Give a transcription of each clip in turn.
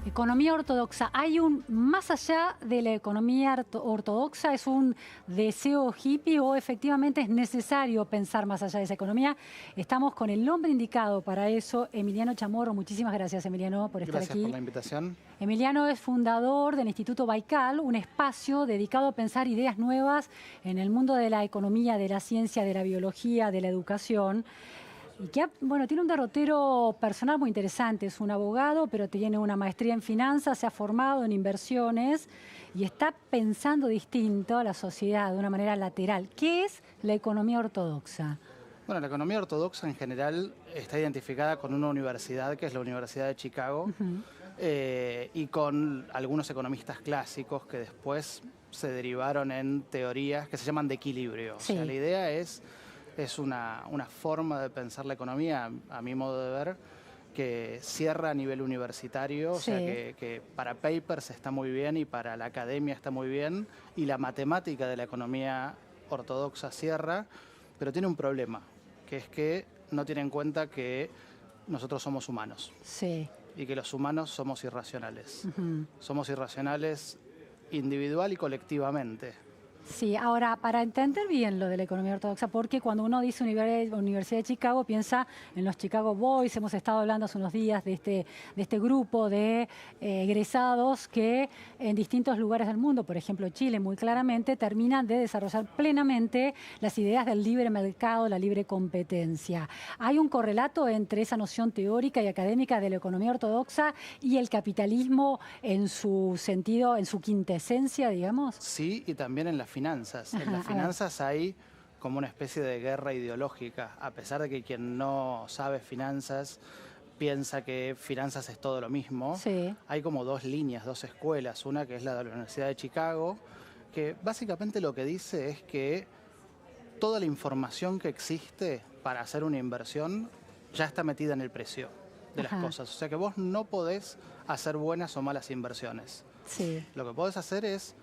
Economía ortodoxa. ¿Hay un más allá de la economía ortodoxa? ¿Es un deseo hippie o efectivamente es necesario pensar más allá de esa economía? Estamos con el hombre indicado para eso, Emiliano Chamorro. Muchísimas gracias, Emiliano, por estar aquí. Gracias por la invitación. Emiliano es fundador del Instituto Baikal, un espacio dedicado a pensar ideas nuevas en el mundo de la economía, de la ciencia, de la biología, de la educación. Y que, bueno, tiene un derrotero personal muy interesante. Es un abogado, pero tiene una maestría en finanzas, se ha formado en inversiones y está pensando distinto a la sociedad de una manera lateral. ¿Qué es la economía ortodoxa? Bueno, la economía ortodoxa en general está identificada con una universidad, que es la Universidad de Chicago, y con algunos economistas clásicos que después se derivaron en teorías que se llaman de equilibrio. Sí. O sea, la idea es una forma de pensar la economía, a mi modo de ver, que cierra a nivel universitario, o sea, que para papers está muy bien y para la academia está muy bien, y la matemática de la economía ortodoxa cierra, pero tiene un problema, que es que no tiene en cuenta que nosotros somos humanos. Sí. Y que los humanos somos irracionales. Somos irracionales individual y colectivamente. Sí, ahora, para entender bien lo de la economía ortodoxa, porque cuando uno dice Universidad de Chicago, piensa en los Chicago Boys. Hemos estado hablando hace unos días de este grupo de egresados que en distintos lugares del mundo, por ejemplo Chile muy claramente, terminan de desarrollar plenamente las ideas del libre mercado, la libre competencia. ¿Hay un correlato entre esa noción teórica y académica de la economía ortodoxa y el capitalismo en su sentido, en su quintesencia, digamos? Sí, y también en las finanzas. En las finanzas hay como una especie de guerra ideológica, a pesar de que quien no sabe finanzas piensa que finanzas es todo lo mismo. Sí. Hay como dos líneas, dos escuelas, una que es la de la Universidad de Chicago, que básicamente lo que dice es que toda la información que existe para hacer una inversión ya está metida en el precio de las cosas. O sea que vos no podés hacer buenas o malas inversiones. Sí. Lo que podés hacer es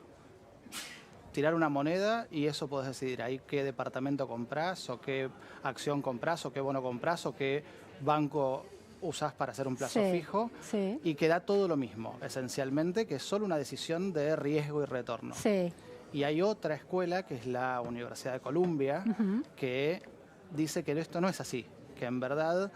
tirar una moneda y eso podés decidir ahí qué departamento comprás, o qué acción comprás, o qué bono comprás, o qué banco usás para hacer un plazo fijo, y que da todo lo mismo, esencialmente, que es solo una decisión de riesgo y retorno. Sí. Y hay otra escuela, que es la Universidad de Columbia, que dice que esto no es así, que en verdad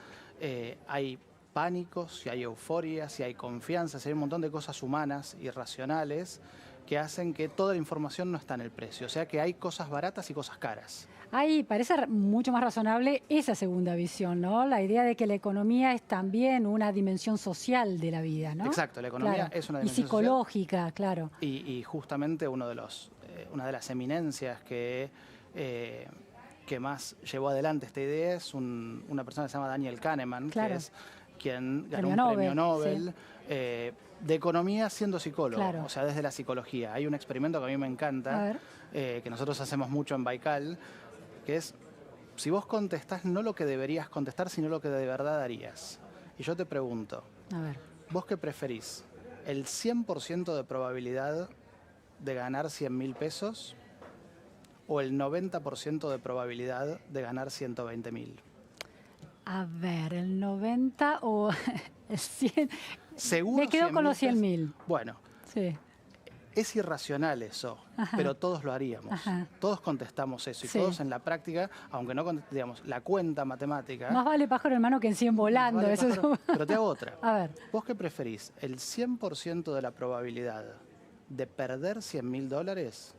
hay pánicos, si hay euforia, si hay confianza, si hay un montón de cosas humanas y racionales que hacen que toda la información no está en el precio. O sea que hay cosas baratas y cosas caras. Ahí parece mucho más razonable esa segunda visión, ¿no? La idea de que la economía es también una dimensión social de la vida, ¿no? Exacto, la economía es una dimensión y psicológica, social, claro. Y justamente una de las eminencias que más llevó adelante esta idea es una persona que se llama Daniel Kahneman, que es quien ganó un premio Nobel de economía siendo psicólogo, o sea, desde la psicología. Hay un experimento que a mí me encanta, que nosotros hacemos mucho en Baikal, que es, si vos contestás no lo que deberías contestar, sino lo que de verdad harías. Y yo te pregunto, ¿vos qué preferís? ¿El 100% de probabilidad de ganar 100.000 pesos o el 90% de probabilidad de ganar 120.000? A ver, el 90 o el 100. Seguro. Me quedo con los 100.000. Bueno, es irracional eso, pero todos lo haríamos. Todos contestamos eso y todos en la práctica, aunque no digamos la cuenta matemática. Más vale pájaro en mano que en 100 volando. Vale pájaro, pero te hago otra. A ver. ¿Vos qué preferís? ¿El 100% de la probabilidad de perder $100.000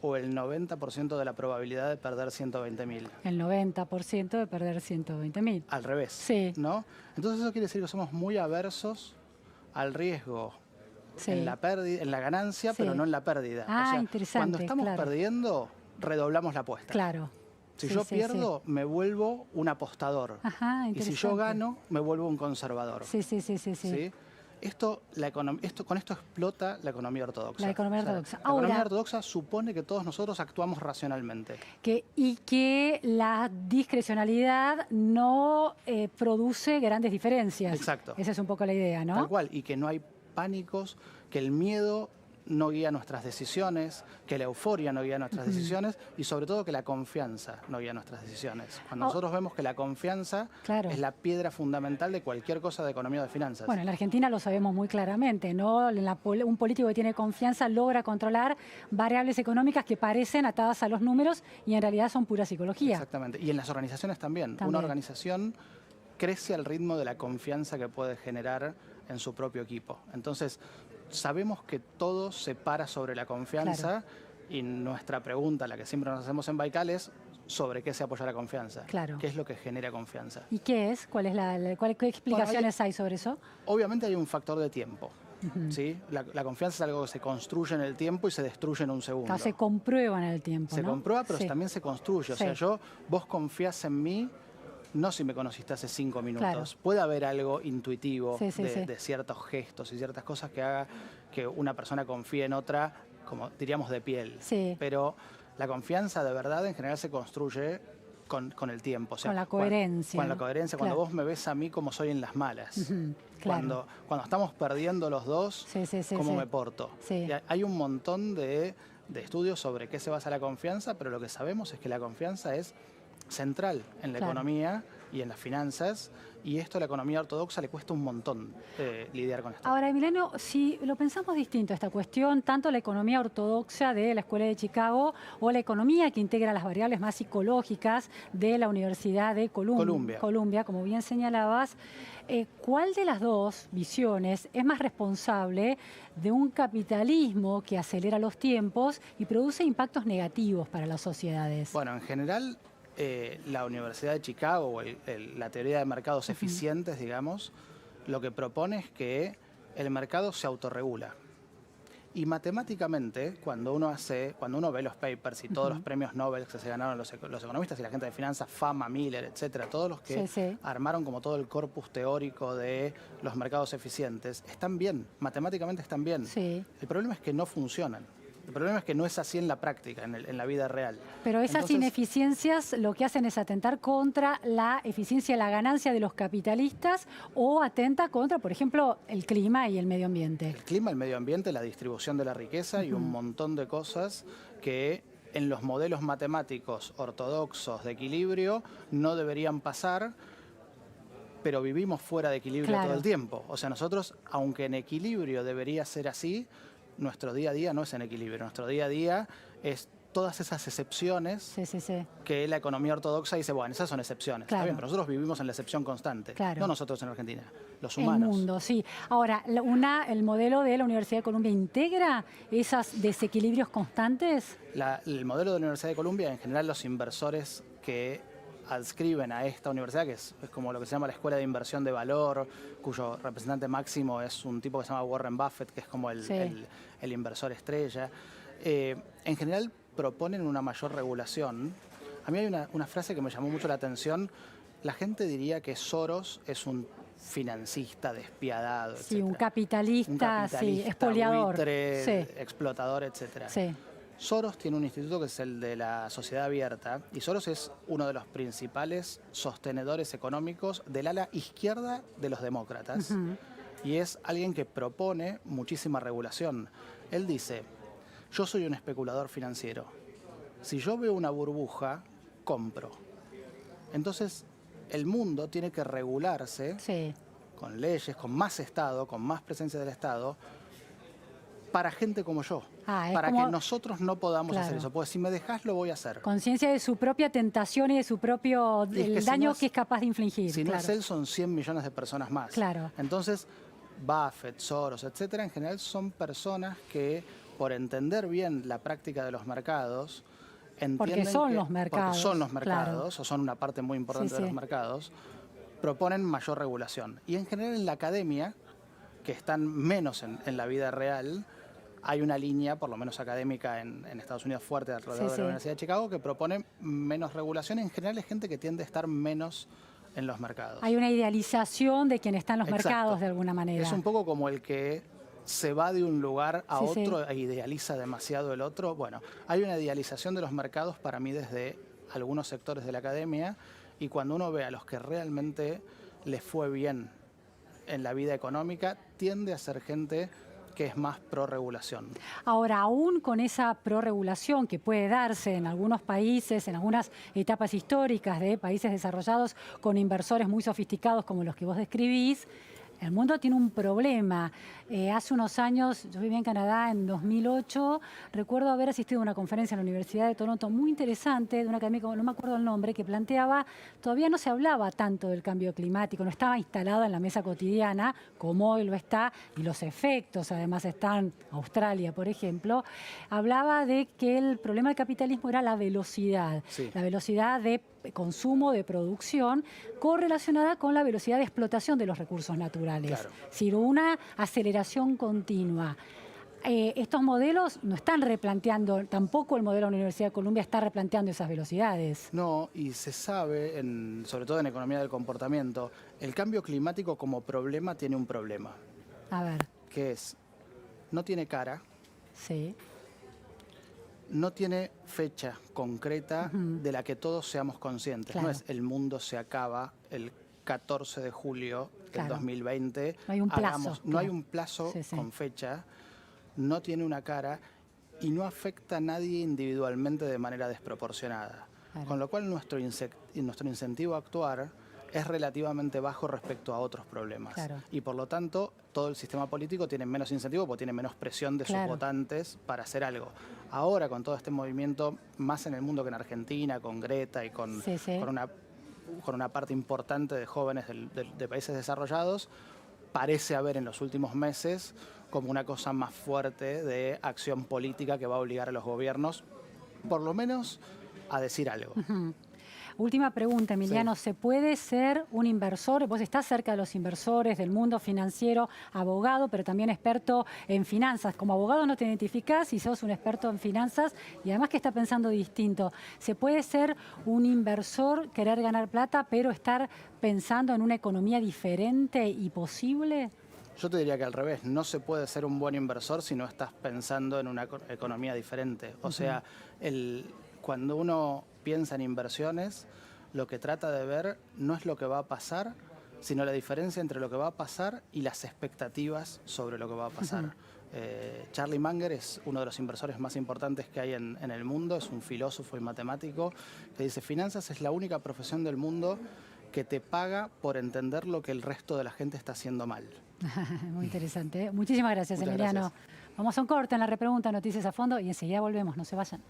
o el 90% de la probabilidad de perder 120.000? El 90% de perder 120.000. Al revés. Sí. ¿No? Entonces eso quiere decir que somos muy aversos al riesgo en la pérdida, en la ganancia, pero no en la pérdida. Ah, o sea, interesante. Cuando estamos perdiendo, redoblamos la apuesta. Claro. Si yo pierdo, me vuelvo un apostador. Y si yo gano, me vuelvo un conservador. Sí. Con esto explota la economía ortodoxa. La economía ortodoxa. La economía ortodoxa supone que todos nosotros actuamos racionalmente. Y que la discrecionalidad no produce grandes diferencias. Exacto. Esa es un poco la idea, ¿no? Tal cual. Y que no hay pánicos, que el miedo no guía nuestras decisiones, que la euforia no guía nuestras decisiones y sobre todo que la confianza no guía nuestras decisiones. Cuando nosotros vemos que la confianza es la piedra fundamental de cualquier cosa de economía o de finanzas. Bueno, en la Argentina lo sabemos muy claramente, ¿no? Un político que tiene confianza logra controlar variables económicas que parecen atadas a los números y en realidad son pura psicología. Exactamente. Y en las organizaciones también. Una organización crece al ritmo de la confianza que puede generar en su propio equipo. Entonces, sabemos que todo se para sobre la confianza y nuestra pregunta, la que siempre nos hacemos en Baikal, es sobre qué se apoya la confianza. ¿Qué es lo que genera confianza? ¿Y qué es? ¿Qué explicaciones hay sobre eso? Obviamente hay un factor de tiempo. ¿Sí? La confianza es algo que se construye en el tiempo y se destruye en un segundo. Se comprueba en el tiempo, Se comprueba, pero también se construye. O sea, vos confías en mí, no si me conociste hace 5 minutos. Puede haber algo intuitivo de ciertos gestos y ciertas cosas que haga que una persona confíe en otra, como diríamos, de piel. Pero la confianza de verdad en general se construye con el tiempo. O sea, con la coherencia. Con la coherencia, cuando vos me ves a mí como soy en las malas. Cuando estamos perdiendo los dos, cómo me porto. Y hay un montón de estudios sobre qué se basa la confianza, pero lo que sabemos es que la confianza es central en la economía y en las finanzas, y esto a la economía ortodoxa le cuesta un montón lidiar con esto. Ahora, Emiliano, si lo pensamos distinto, esta cuestión, tanto la economía ortodoxa de la Escuela de Chicago o la economía que integra las variables más psicológicas de la Universidad de Columbia, como bien señalabas, ¿cuál de las dos visiones es más responsable de un capitalismo que acelera los tiempos y produce impactos negativos para las sociedades? Bueno, en general, la Universidad de Chicago o la teoría de mercados eficientes, digamos, lo que propone es que el mercado se autorregula. Y matemáticamente, cuando uno ve los papers y todos los premios Nobel que se ganaron los economistas y la gente de finanzas, Fama, Miller, etcétera, todos los que armaron como todo el corpus teórico de los mercados eficientes, están bien, matemáticamente están bien. El problema es que no funcionan. El problema es que no es así en la práctica, en la vida real. Pero esas ineficiencias lo que hacen es atentar contra la eficiencia y la ganancia de los capitalistas o atenta contra, por ejemplo, el clima y el medio ambiente. El clima, el medio ambiente, la distribución de la riqueza y un montón de cosas que en los modelos matemáticos ortodoxos de equilibrio no deberían pasar, pero vivimos fuera de equilibrio todo el tiempo. O sea, nosotros, aunque en equilibrio debería ser así, nuestro día a día no es en equilibrio. Nuestro día a día es todas esas excepciones que la economía ortodoxa dice, bueno, esas son excepciones. Está bien, pero nosotros vivimos en la excepción constante. No nosotros en Argentina, los humanos. El mundo, sí. Ahora, el modelo de la Universidad de Columbia integra esos desequilibrios constantes. El modelo de la Universidad de Columbia, en general, los inversores que adscriben a esta universidad, que es como lo que se llama la Escuela de Inversión de Valor, cuyo representante máximo es un tipo que se llama Warren Buffett, que es como el inversor estrella. En general proponen una mayor regulación. A mí hay una frase que me llamó mucho la atención. La gente diría que Soros es un financista despiadado, etcétera. Un capitalista expoliador, buitre, explotador, etcétera. Soros tiene un instituto que es el de la Sociedad Abierta, y Soros es uno de los principales sostenedores económicos del ala izquierda de los demócratas. Y es alguien que propone muchísima regulación. Él dice, yo soy un especulador financiero. Si yo veo una burbuja, compro. Entonces, el mundo tiene que regularse con leyes, con más Estado, con más presencia del Estado, para gente como yo, para que nosotros no podamos hacer eso, porque si me dejás lo voy a hacer. Conciencia de su propia tentación y de su propio daño que es capaz de infligir. Si no es él, son 100 millones de personas más. Entonces, Buffett, Soros, etcétera, en general son personas que, por entender bien la práctica de los mercados, entienden porque son los mercados, o son una parte muy importante de los mercados, proponen mayor regulación. Y en general en la academia, que están menos en la vida real, hay una línea, por lo menos académica en Estados Unidos, fuerte alrededor de la Universidad de Chicago, que propone menos regulación. En general es gente que tiende a estar menos en los mercados. Hay una idealización de quien está en los mercados de alguna manera. Es un poco como el que se va de un lugar a otro e idealiza demasiado el otro. Bueno, hay una idealización de los mercados para mí desde algunos sectores de la academia, y cuando uno ve a los que realmente les fue bien en la vida económica, tiende a ser gente que es más pro regulación. Ahora, aún con esa pro regulación que puede darse en algunos países, en algunas etapas históricas de países desarrollados con inversores muy sofisticados como los que vos describís, el mundo tiene un problema. Hace unos años, yo vivía en Canadá en 2008, recuerdo haber asistido a una conferencia en la Universidad de Toronto muy interesante, de un académico, no me acuerdo el nombre, que planteaba, todavía no se hablaba tanto del cambio climático, no estaba instalado en la mesa cotidiana, como hoy lo está, y los efectos además están, Australia por ejemplo, hablaba de que el problema del capitalismo era la velocidad, la velocidad de consumo, de producción, correlacionada con la velocidad de explotación de los recursos naturales. Claro. Es decir, una aceleración continua. Estos modelos no están replanteando, tampoco el modelo de la Universidad de Columbia está replanteando esas velocidades. No, y se sabe, sobre todo en economía del comportamiento, el cambio climático como problema tiene un problema. A ver. Que es, no tiene cara. Sí. No tiene fecha concreta de la que todos seamos conscientes. Claro. No es el mundo se acaba el 14 de julio del 2020. No hay un plazo. No hay un plazo con fecha, no tiene una cara y no afecta a nadie individualmente de manera desproporcionada. Claro. Con lo cual nuestro incentivo a actuar es relativamente bajo respecto a otros problemas. Claro. Y por lo tanto, todo el sistema político tiene menos incentivo porque tiene menos presión de sus votantes para hacer algo. Ahora, con todo este movimiento, más en el mundo que en Argentina, con Greta y con una parte importante de jóvenes de países desarrollados, parece haber en los últimos meses como una cosa más fuerte de acción política que va a obligar a los gobiernos, por lo menos, a decir algo. Última pregunta, Emiliano. ¿Se puede ser un inversor? Vos estás cerca de los inversores, del mundo financiero, abogado, pero también experto en finanzas. Como abogado no te identificás y sos un experto en finanzas y además que está pensando distinto. ¿Se puede ser un inversor, querer ganar plata, pero estar pensando en una economía diferente y posible? Yo te diría que al revés, no se puede ser un buen inversor si no estás pensando en una economía diferente. O sea, cuando uno piensa en inversiones, lo que trata de ver no es lo que va a pasar, sino la diferencia entre lo que va a pasar y las expectativas sobre lo que va a pasar. Charlie Munger es uno de los inversores más importantes que hay en el mundo, es un filósofo y matemático que dice: finanzas es la única profesión del mundo que te paga por entender lo que el resto de la gente está haciendo mal. Muy interesante. Muchísimas gracias, Emiliano. Gracias. Vamos a un corte en la repregunta Noticias a Fondo y enseguida volvemos, no se vayan.